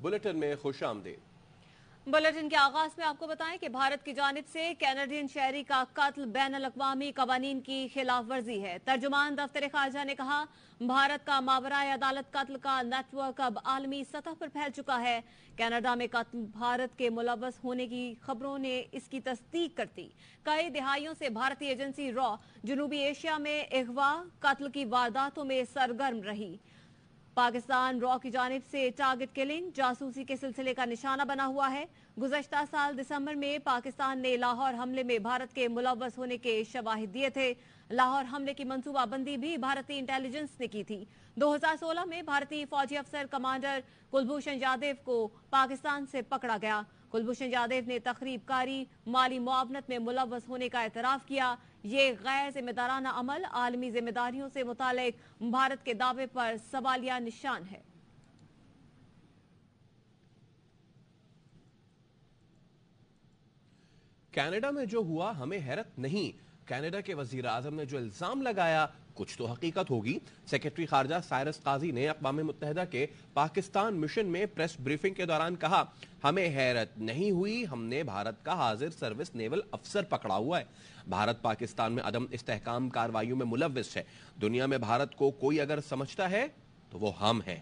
Bulletin میں خوش آمدید۔ بلیٹن کے آغاز میں آپ کو بتائیں کہ بھارت کی جانب سے کینیڈین شہری کا قتل بین الاقوامی قوانین کی خلاف ورزی ہے۔ ترجمان دفتر خارجہ نے کہا بھارت کا ماورائے عدالت قتل کا نیٹ ورک اب عالمی سطح پر پھیل چکا ہے۔ کینیڈا میں قتل بھارت کے ملوث ہونے کی خبروں نے اس کی تصدیق کر دی۔ کئی دہائیوں سے بھارتی ایجنسی را جنوبی ایشیا میں اغوا قتل کی وارداتوں میں سرگرم رہی۔ پاکستان را کی جانب سے ٹارگٹ کلنگ جاسوسی کے سلسلے کا نشانہ بنا ہوا ہے۔ گزشتہ سال دسمبر میں پاکستان نے لاہور حملے میں بھارت کے ملوث ہونے کے شواہد دیے تھے۔ لاہور حملے کی منصوبہ بندی بھی بھارتی انٹیلیجنس نے کی تھی۔ 2016 میں بھارتی فوجی افسر کمانڈر کلبھوشن جادیو کو پاکستان سے پکڑا گیا۔ کلبھوشن جادیو نے تخریب کاری مالی معاونت میں ملوث ہونے کا اعتراف کیا۔ یہ غیر ذمہ دارانہ عمل عالمی ذمہ داریوں سے متعلق بھارت کے دعوے پر سوالیہ نشان ہے۔ کینیڈا میں جو ہوا ہمیں حیرت نہیں۔ کینیڈا کے وزیر اعظم نے جو الزام لگایا کچھ تو حقیقت ہوگی۔ سیکرٹری خارجہ سائرس قاضی نے اقوام متحدہ کے پاکستان مشن میں پریس بریفنگ کے دوران کہا ہمیں حیرت نہیں ہوئی، ہم نے بھارت کا حاضر سروس نیول افسر پکڑا ہوا ہے۔ بھارت پاکستان میں عدم استحکام کارروائیوں میں ملوث ہے۔ دنیا میں بھارت کو کوئی اگر سمجھتا ہے تو وہ ہم ہیں۔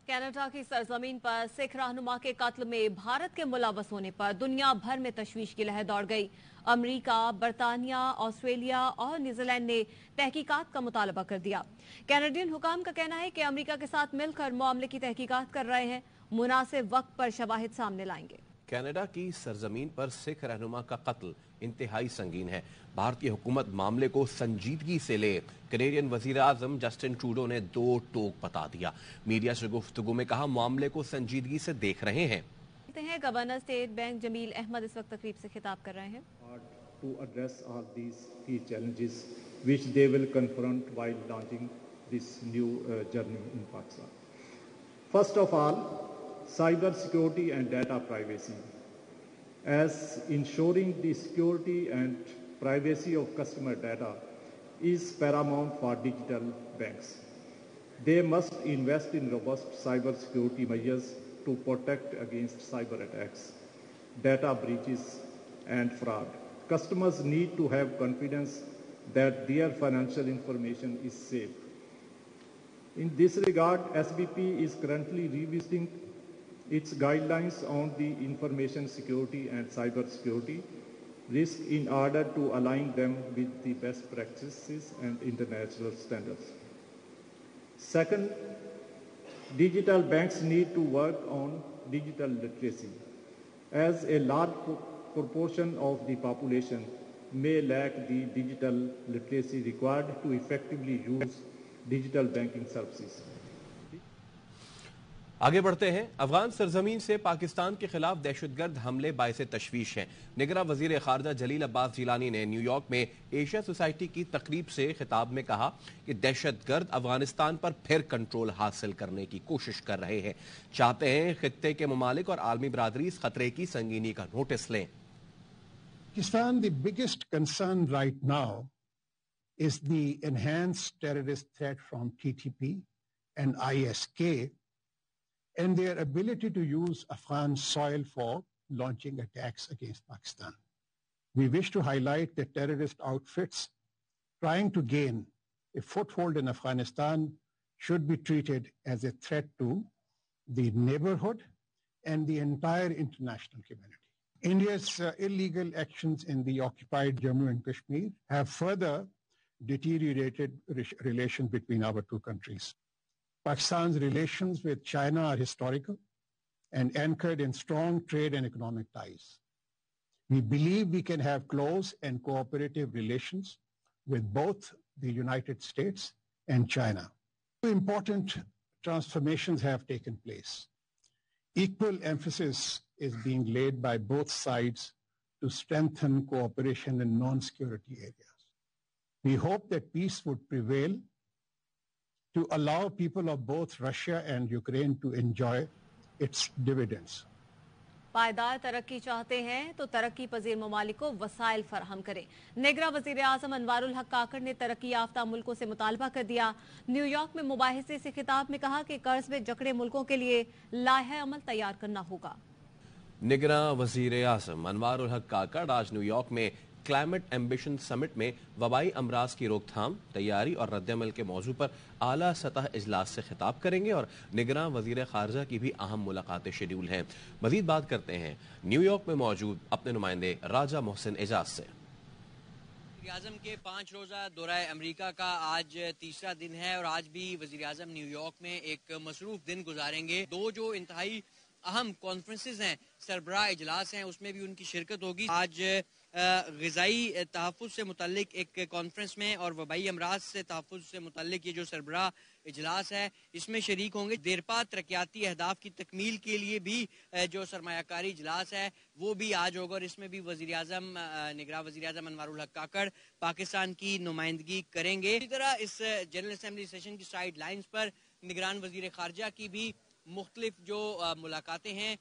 کینیڈا کی سرزمین پر سکھ رہنما کے قتل میں بھارت کے ملوث ہونے پر دنیا بھر میں تشویش کی لہر دوڑ گئی۔ امریکہ، برطانیہ، آسٹریلیا اور نیوزی لینڈ نے تحقیقات کا مطالبہ کر دیا۔ کینیڈین حکام کا کہنا ہے کہ امریکہ کے ساتھ مل کر معاملے کی تحقیقات کر رہے ہیں، مناسب وقت پر شواہد سامنے لائیں گے۔ کینیڈا کی سرزمین پر سکھ رہنما کا قتل انتہائی سنگین ہے۔ بھارتی حکومت معاملے کو سنجیدگی سے لے۔ کینیڈین وزیر اعظم جسٹن ٹروڈو نے دو ٹوک بتا دیا۔ میڈیا سے گفتگو میں کہا معاملے کو سنجیدگی سے دیکھ رہے ہیں۔ گورنر اسٹیٹ بینک جمیل احمد اس وقت تقریب سے خطاب کر رہے ہیں۔ To address all these key challenges which they will confront while launching this new journey in Pakistan. First of all, cyber security and data privacy. As ensuring the security and privacy of customer data is paramount for digital banks. They must invest in robust cyber security measures to protect against cyber attacks, data breaches, and fraud. Customers need to have confidence that their financial information is safe. In this regard, SBP is currently revisiting its guidelines on the information security and cyber security risk in order to align them with the best practices and international standards. Second, digital banks need to work on digital literacy. As a large proportion of the population may lack the digital literacy required to effectively use digital banking services. آگے بڑھتے ہیں۔ افغان سرزمین سے پاکستان کے خلاف دہشت گرد حملے باعث تشویش ہیں۔ نگراں وزیر خارجہ جلیل عباس جیلانی نے نیو یارک میں ایشیا سوسائٹی کی تقریب سے خطاب میں کہا کہ دہشت گرد افغانستان پر پھر کنٹرول حاصل کرنے کی کوشش کر رہے ہیں، چاہتے ہیں خطے کے ممالک اور عالمی برادری اس خطرے کی سنگینی کا نوٹس لیں۔ Pakistan, the biggest concern right now is the enhanced terrorist threat from TTP and ISK and their ability to use Afghan soil for launching attacks against Pakistan. We wish to highlight that terrorist outfits trying to gain a foothold in Afghanistan should be treated as a threat to the neighborhood and the entire international community. India's illegal actions in the occupied Jammu and Kashmir have further deteriorated relations between our two countries. Pakistan's relations with China are historical and anchored in strong trade and economic ties. We believe we can have close and cooperative relations with both the United States and China. Two important transformations have taken place. Equal emphasis is being laid by both sides to strengthen cooperation in non-security areas. We hope that peace would prevail to allow people of both Russia and Ukraine to enjoy its dividends. پائیدار ترقی چاہتے ہیں تو ترقی پذیر ممالک کو وسائل فراہم کریں۔ نگراں وزیر اعظم انوار الحق کاکڑ نے ترقی یافتہ ملکوں سے مطالبہ کر دیا۔ نیو یارک میں مباحثے سے خطاب میں کہا کہ قرض میں جکڑے ملکوں کے لیے لائحہ عمل تیار کرنا ہوگا۔ نگراں وزیر اعظم انوار الحق کاکڑ آج نیو یارک میں کلائمیٹ ایمبیشن سمٹ میں وبائی امراض کی روک تھام، تیاری اور رد عمل کے موضوع پر اعلیٰ سطح اجلاس سے خطاب کریں گے اور نگراں وزیر خارجہ کی بھی اہم ملاقاتیں شیڈول ہیں۔ مزید بات کرتے ہیں نیو یارک میں موجود اپنے نمائندے راجہ محسن اعجاز سے۔ وزیر اعظم کے 5 روزہ دورہ امریکہ کا آج تیسرا دن ہے اور آج بھی وزیر اعظم نیو یارک میں ایک مصروف دن گزاریں گے۔ دو جو انتہائی اہم کانفرنسز ہیں، سربراہ اجلاس ہیں، اس میں بھی ان کی شرکت ہوگی۔ آج غذائی تحفظ سے متعلق ایک کانفرنس میں اور وبائی امراض سے تحفظ سے متعلق یہ جو سربراہ اجلاس ہے اس میں شریک ہوں گے۔ دیرپا ترقیاتی اہداف کی تکمیل کے لیے بھی جو سرمایہ کاری اجلاس ہے وہ بھی آج ہوگا اور اس میں بھی نگراں وزیر اعظم انوار الحق کاکڑ پاکستان کی نمائندگی کریں گے۔ اسی طرح اس جنرل اسمبلی سیشن کی سائیڈ لائنز پر نگران وزیر خارجہ کی بھی مختلف جو ملاقاتیں ہیں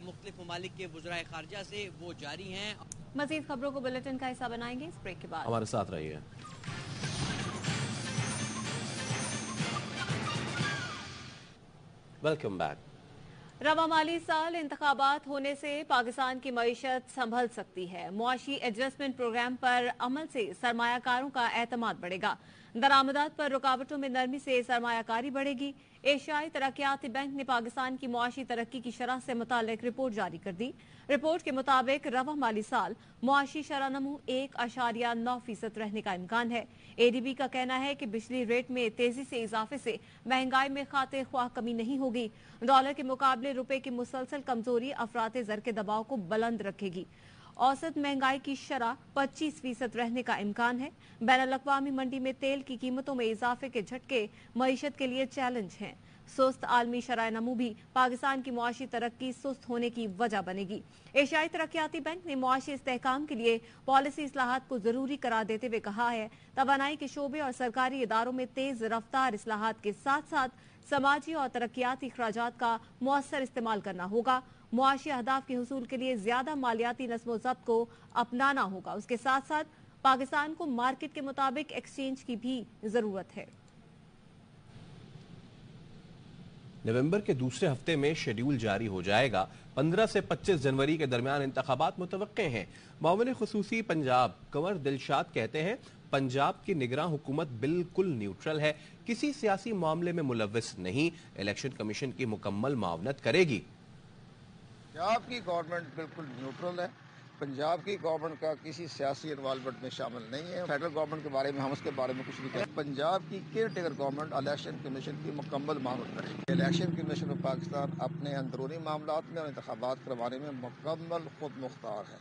مختلف ممالک کے وزرائے خارجہ سے وہ جاری ہیں۔ مزید خبروں کو بلیٹن کا حصہ بنائیں گے اس بریک کے بعد۔ ہمارے ساتھ رہیے۔ Welcome back. رواں مالی سال انتخابات ہونے سے پاکستان کی معیشت سنبھل سکتی ہے۔ معاشی ایڈجسٹمنٹ پروگرام پر عمل سے سرمایہ کاروں کا اعتماد بڑھے گا۔ درآمدات پر رکاوٹوں میں نرمی سے سرمایہ کاری بڑھے گی۔ ایشیائی ترقیاتی بینک نے پاکستان کی معاشی ترقی کی شرح سے متعلق رپورٹ جاری کر دی۔ رپورٹ کے مطابق رواں مالی سال معاشی شرح نمو 1.9% رہنے کا امکان ہے۔ اے ڈی بی کا کہنا ہے کہ بجلی ریٹ میں تیزی سے اضافے سے مہنگائی میں خاطر خواہ کمی نہیں ہوگی۔ ڈالر کے مقابلے روپے کی مسلسل کمزوری افراط زر کے دباؤ کو بلند رکھے گی۔ اوسط مہنگائی کی شرح 25% رہنے کا امکان ہے۔ بین الاقوامی منڈی میں تیل کی قیمتوں میں اضافے کے جھٹکے معیشت کے لیے چیلنج ہیں۔ سست عالمی شرح نمو بھی پاکستان کی معاشی ترقی سست ہونے کی وجہ بنے گی۔ ایشیائی ترقیاتی بینک نے معاشی استحکام کے لیے پالیسی اصلاحات کو ضروری قرار دیتے ہوئے کہا ہے توانائی کے شعبے اور سرکاری اداروں میں تیز رفتار اصلاحات کے ساتھ ساتھ سماجی اور ترقیاتی اخراجات کا مؤثر استعمال کرنا ہوگا۔ معاشی اہداف کے حصول کے لیے زیادہ مالیاتی نظم و ضبط کو اپنانا ہوگا۔ اس کے ساتھ ساتھ پاکستان کو مارکیٹ کے مطابق ایکسچینج کی بھی ضرورت ہے۔ نومبر کے دوسرے ہفتے میں شیڈول جاری ہو جائے گا۔ 15 سے 25 جنوری کے درمیان انتخابات متوقع ہیں۔ معاون خصوصی پنجاب کنور دلشاد کہتے ہیں پنجاب کی نگراں حکومت بالکل نیوٹرل ہے، کسی سیاسی معاملے میں ملوث نہیں، الیکشن کمیشن کی مکمل معاونت کرے گی۔ پنجاب کی گورنمنٹ بالکل نیوٹرل ہے، پنجاب کی گورنمنٹ کا کسی سیاسی انوالومنٹ میں شامل نہیں ہے۔ فیڈرل گورنمنٹ کے بارے میں ہم اس کے بارے میں کچھ نہیں کہتے۔ پنجاب کی care taker government election commission کی مکمل معاونت کرے گی۔ الیکشن کمیشن آف پاکستان اپنے اندرونی معاملات میں اور انتخابات کروانے میں مکمل خود مختار ہے۔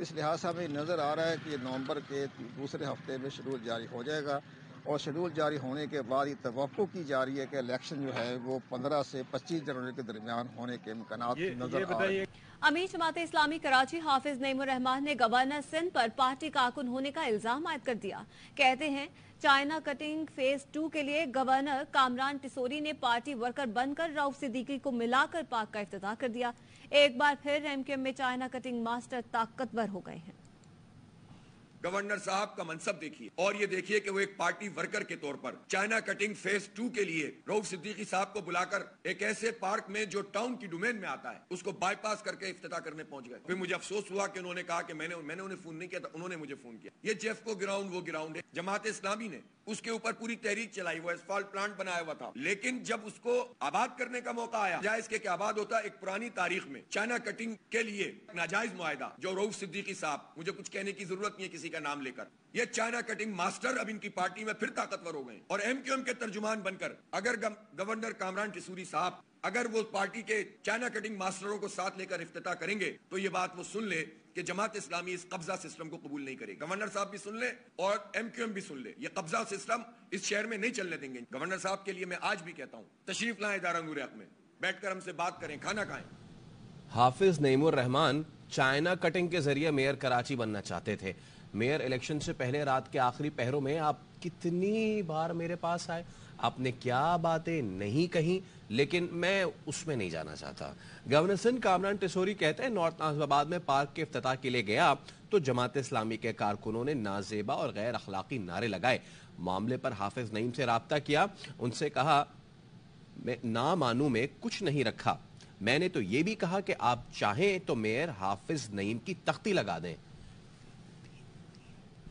اس لحاظ سے ہمیں نظر آ رہا ہے کہ نومبر کے دوسرے ہفتے میں شیڈول جاری ہو جائے گا اور شیڈول جاری ہونے کے بعد یہ توقع کی جا رہی ہے کہ الیکشن جو ہے وہ 15 سے 25 جنوری کے درمیان ہونے کے امکانات نظر آ رہے ہیں۔ امیر جماعت اسلامی کراچی حافظ نعیم الرحمان نے گورنر سندھ پر پارٹی کارکن ہونے کا الزام عائد کر دیا۔ کہتے ہیں چائنا کٹنگ فیز 2 کے لیے گورنر کامران ٹسوری نے پارٹی ورکر بن کر رؤف صدیقی کو ملا کر پارک کا افتتاح کر دیا۔ ایک بار پھر ایم کیو ایم میں چائنا کٹنگ ماسٹر طاقتور ہو گئے ہیں۔ گورنر صاحب کا منصب دیکھیے اور یہ دیکھیے کہ وہ ایک پارٹی ورکر کے طور پر چائنا کٹنگ فیز 2 کے لیے رؤف صدیقی صاحب کو بلا کر ایک ایسے پارک میں جو ٹاؤن کی ڈومین میں آتا ہے اس کو بائی پاس کر کے افتتاح کرنے پہنچ گئے۔ پھر مجھے افسوس ہوا کہ انہوں نے کہا کہ میں نے انہیں فون نہیں کیا تھا، انہوں نے مجھے فون کیا۔ یہ جیف کو گراؤنڈ وہ گراؤنڈ ہے۔ جماعت اسلامی نے اس کے اوپر پوری تحریک چلائی، وہ اسفالٹ پلانٹ بنایا ہوا تھا، لیکن جب اس کو آباد کرنے کا موقع آیا جائز کے کہ آباد ہوتا ایک پرانی تاریخ میں چائنا کٹنگ کے لیے ناجائز معاہدہ جو رؤف صدیقی صاحب، مجھے کچھ کہنے کی ضرورت نہیں ہے کسی کا نام لے کر، یہ چائنا کٹنگ ماسٹر اب ان کی پارٹی میں پھر طاقتور ہو گئے اور ایم کیو ایم کے ترجمان بن کر اگر گورنر کامران ٹسوری صاحب اگر وہ پارٹی کے چائنا کٹنگ ماسٹروں کو ساتھ لے کر افتتاح کریں گے تو یہ بات وہ سن لے کہ جماعت اسلامی اس قبضہ سسٹم کو قبول نہیں کرے گی۔ گورنر صاحب بھی سن لے اور ایم کیو ایم بھی سن لے، یہ قبضہ سسٹم اس شہر میں نہیں چلنے دیں گے۔ گورنر صاحب کے لیے میں آج بھی کہتا ہوں تشریف لائیں ادارہ نور حق میں، بیٹھ کر ہم سے بات کریں، کھانا کھائیں۔ حافظ نعیم الرحمان چائنا کٹنگ کے ذریعے میئر کراچی بننا چاہتے تھے۔ میئر الیکشن سے پہلے رات کے آخری پہروں میں آپ کتنی بار میرے پاس آئے، آپ نے کیا باتیں نہیں کہیں، لیکن میں اس میں نہیں جانا چاہتا۔ گورنر سندھ کامران ٹیسوری کہتے ہیں نارتھ نازم آباد میں پارک کے افتتاح کے لیے گیا تو جماعت اسلامی کے کارکنوں نے نازیبا اور غیر اخلاقی نعرے لگائے۔ معاملے پر حافظ نعیم سے رابطہ کیا، ان سے کہا میں نہ مانوں میں کچھ نہیں رکھا، میں نے تو یہ بھی کہا کہ آپ چاہیں تو میئر حافظ نعیم کی تختی لگا دیں۔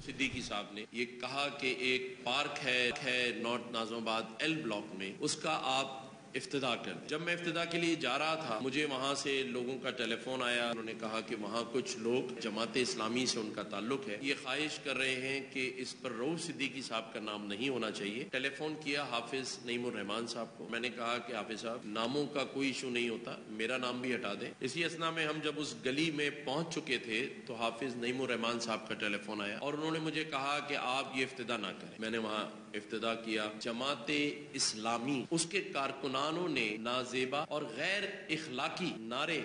صدیقی صاحب نے یہ کہا کہ ایک پارک ہے نارتھ نازم آباد ایل بلاک میں، اس کا آپ افتتاح کر دیں۔ جب میں افتتاح کے لیے جا رہا تھا مجھے وہاں سے لوگوں کا ٹیلی فون آیا، انہوں نے کہا کہ وہاں کچھ لوگ جماعت اسلامی سے ان کا تعلق ہے، یہ خواہش کر رہے ہیں کہ اس پر رؤوف صدیقی صاحب کا نام نہیں ہونا چاہیے۔ ٹیلی فون کیا حافظ نعیم الرحمان صاحب کو، میں نے کہا کہ حافظ صاحب ناموں کا کوئی ایشو نہیں ہوتا، میرا نام بھی ہٹا دیں۔ اسی اثنا میں ہم جب اس گلی میں پہنچ چکے تھے تو حافظ نعیم الرحمان صاحب کا ٹیلی فون آیا اور انہوں نے مجھے کہا کہ آپ یہ افتتاح نہ کریں۔ میں نے وہاں افتتاح کیا۔ جماعت اسلامی اس کے کارکنانوں نے نازیبا اور غیر اخلاقی نعرے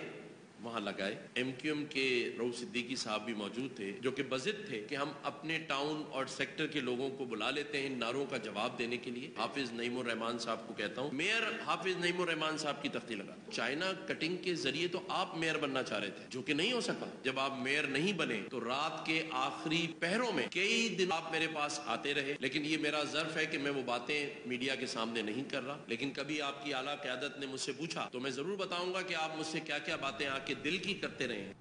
وہاں لگائے۔ ایم کیو ایم کے رؤوف صدیقی صاحب بھی موجود تھے جو کہ بضد تھے کہ ہم اپنے ٹاؤن اور سیکٹر کے لوگوں کو بلا لیتے ہیں ان نعروں کا جواب دینے کے لیے۔ حافظ نعیم الرحمان صاحب کو کہتا ہوں میئر حافظ نعیم الرحمان صاحب کی تختی لگا۔ چائنا کٹنگ کے ذریعے تو آپ میئر بننا چاہ رہے تھے جو کہ نہیں ہو سکا۔ جب آپ میئر نہیں بنے تو رات کے آخری پہروں میں کئی دن آپ میرے پاس آتے رہے، لیکن یہ میرا ظرف ہے کہ میں وہ باتیں میڈیا کے سامنے نہیں کر رہا، لیکن کبھی آپ کی اعلیٰ قیادت نے مجھ سے پوچھا تو میں ضرور بتاؤں گا کہ آپ مجھ سے کیا کیا باتیں آ کے دل کی کرتے رہے ہیں۔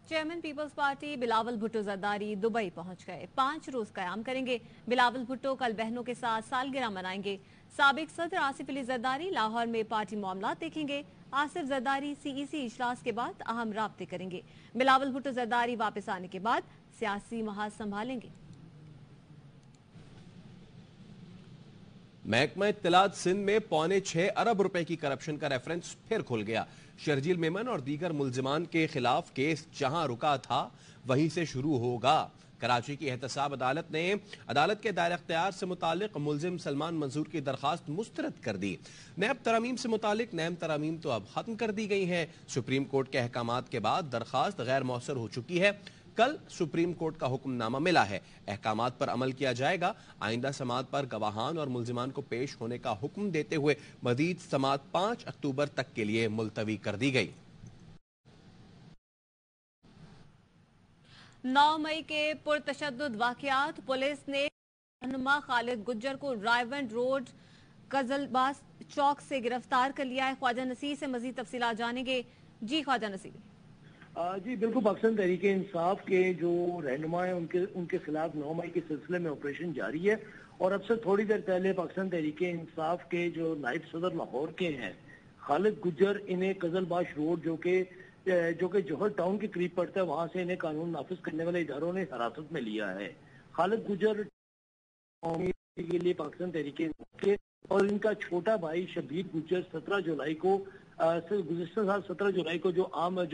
چیئرمین پیپلز پارٹی بلاول بھٹو زرداری دبئی پہنچ گئے، 5 روز قیام کریں گے۔ بلاول بھٹو کل بہنوں کے ساتھ سالگرہ منائیں گے۔ سابق صدر آصف علی زرداری لاہور میں پارٹی معاملات دیکھیں گے۔ آصف زرداری سی ای سی اجلاس کے بعد اہم رابطے کریں گے۔ بلاول بھٹو زرداری واپس آنے کے بعد سیاسی محاذ سنبھالیں گے۔ محکمہ اطلاعات سندھ میں 6.25 ارب روپے کی کرپشن کا ریفرنس پھر کھل گیا۔ شرجیل میمن اور دیگر ملزمان کے خلاف کیس جہاں رکا تھا وہیں سے شروع ہوگا۔ کراچی کی احتساب عدالت نے عدالت کے دائرہ اختیار سے متعلق ملزم سلمان منظور کی درخواست مسترد کر دی۔ نیب ترامیم سے متعلق نیم ترامیم تو اب ختم کر دی گئی ہیں۔ سپریم کورٹ کے احکامات کے بعد درخواست غیر مؤثر ہو چکی ہے۔ کل سپریم کورٹ کا حکم نامہ ملا ہے، احکامات پر عمل کیا جائے گا۔ آئندہ سماعت پر گواہان اور ملزمان کو پیش ہونے کا حکم دیتے ہوئے مزید سماعت 5 اکتوبر تک کے لیے ملتوی کر دی گئی۔ 9 مئی کے پرتشدد واقعات، پولیس نے رہنما خالد گجر کو رائیونڈ روڈ قزلباس چوک سے گرفتار کر لیا ہے۔ خواجہ نصیر سے مزید تفصیلات جانیں گے۔ جی خواجہ نصیر۔ جی بالکل، پاکستان تحریک انصاف کے جو رہنما ہیں ان کے خلاف 9 مئی کے سلسلے میں آپریشن جاری ہے، اور اب سے تھوڑی دیر پہلے پاکستان تحریک انصاف کے جو نائب صدر لاہور کے ہیں خالد گجر، انہیں قزلباش روڈ جو کہ جوہر ٹاؤن کے قریب پڑتا ہے، وہاں سے انہیں قانون نافذ کرنے والے اداروں نے حراست میں لیا ہے۔ خالد گجر کے لیے پاکستان تحریک انصاف کے اور ان کا چھوٹا بھائی شبیر گجر 17 جولائی کو گزشتہ سال 17 جولائی کو جو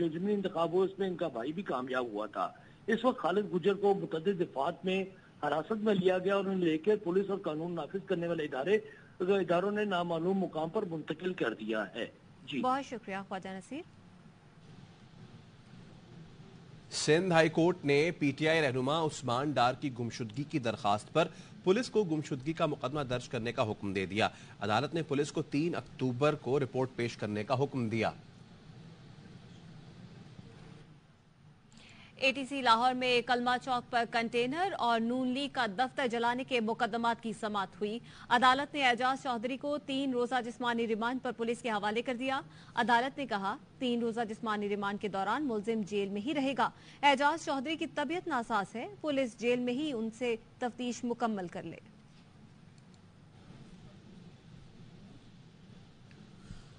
ضمنی انتخاب ہوا اس میں ان کا بھائی بھی کامیاب ہوا تھا۔ اس وقت خالد گجر کو متعدد دفعات میں حراست میں لیا گیا اور انہیں لے کے پولیس اور قانون نافذ کرنے والے اداروں نے نامعلوم مقام پر منتقل کر دیا ہے۔ جی بہت شکریہ خواجہ نصیر۔ سندھ ہائی کورٹ نے پی ٹی آئی رہنما عثمان ڈار کی گمشدگی کی درخواست پر پولیس کو گمشدگی کا مقدمہ درج کرنے کا حکم دے دیا۔ عدالت نے پولیس کو 3 اکتوبر کو رپورٹ پیش کرنے کا حکم دیا۔ اے ٹی سی لاہور میں کلمہ چوک پر کنٹینر اور نون لیگ کا دفتر جلانے کے مقدمات کی سماعت ہوئی۔ عدالت نے اعجاز چودھری کو 3 روزہ جسمانی ریمانڈ پر پولیس کے حوالے کر دیا۔ عدالت نے کہا 3 روزہ جسمانی ریمانڈ کے دوران ملزم جیل میں ہی رہے گا۔ اعجاز چودھری کی طبیعت ناساز ہے، پولیس جیل میں ہی ان سے تفتیش مکمل کر لے۔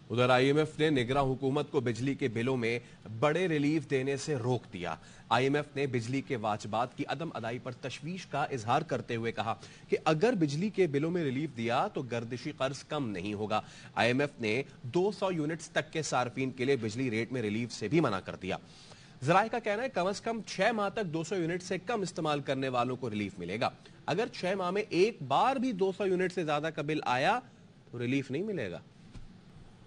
ادھر آئی ایم ایف نے نگراں حکومت کو بجلی کے بلوں میں بڑے ریلیف دینے سے روک دیا۔ آئی ایم ایف نے بجلی کے واجبات کی عدم ادائی پر تشویش کا اظہار کرتے ہوئے کہا کہ اگر بجلی کے بلوں میں ریلیف دیا تو گردشی قرض کم نہیں ہوگا۔ آئی ایم ایف نے 200 یونٹس تک کے صارفین کے لیے بجلی ریٹ میں ریلیف سے بھی منع کر دیا۔ ذرائع کا کہنا ہے کم از کم 6 ماہ تک 200 یونٹ سے کم استعمال کرنے والوں کو ریلیف ملے گا۔ اگر 6 ماہ میں ایک بار بھی 200 یونٹ سے زیادہ کا بل آیا تو ریلیف نہیں ملے گا۔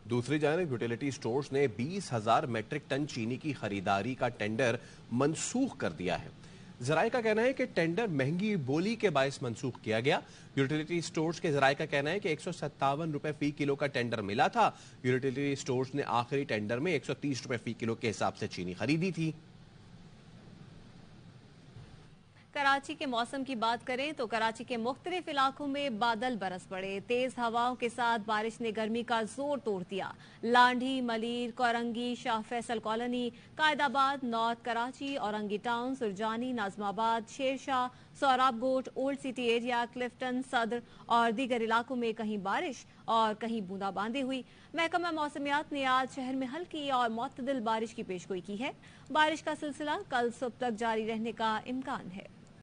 دوسری جانب یوٹیلیٹی سٹورز نے 20,000 میٹرک ٹن چینی کی خریداری کا ٹینڈر منسوخ کر دیا ہے۔ ذرائع کا کہنا ہے کہ ٹینڈر مہنگی بولی کے باعث منسوخ کیا گیا۔ یوٹیلیٹی سٹورز کے ذرائع کا کہنا ہے کہ 157 روپے فی کلو کا ٹینڈر ملا تھا۔ یوٹیلیٹی سٹورز نے آخری ٹینڈر میں 130 روپے فی کلو کے حساب سے چینی خریدی تھی۔ کراچی کے موسم کی بات کریں تو کراچی کے مختلف علاقوں میں بادل برس پڑے، تیز ہواؤں کے ساتھ بارش نے گرمی کا زور توڑ دیا۔ لانڈھی، ملیر، کورنگی، شاہ فیصل کالونی، قائد آباد، نارتھ کراچی، اورنگی ٹاؤن، سرجانی، ناظم آباد، شیر شاہ، سوراب گوٹ، اولڈ سٹی ایریا، کلفٹن، صدر اور دیگر علاقوں میں کہیں بارش اور کہیں بوندا باندی ہوئی۔ محکمہ موسمیات نے آج شہر میں ہلکی اور معتدل بارش کی پیشگوئی کی ہے۔ بارش کا سلسلہ کل صبح تک جاری رہنے کا امکان ہے۔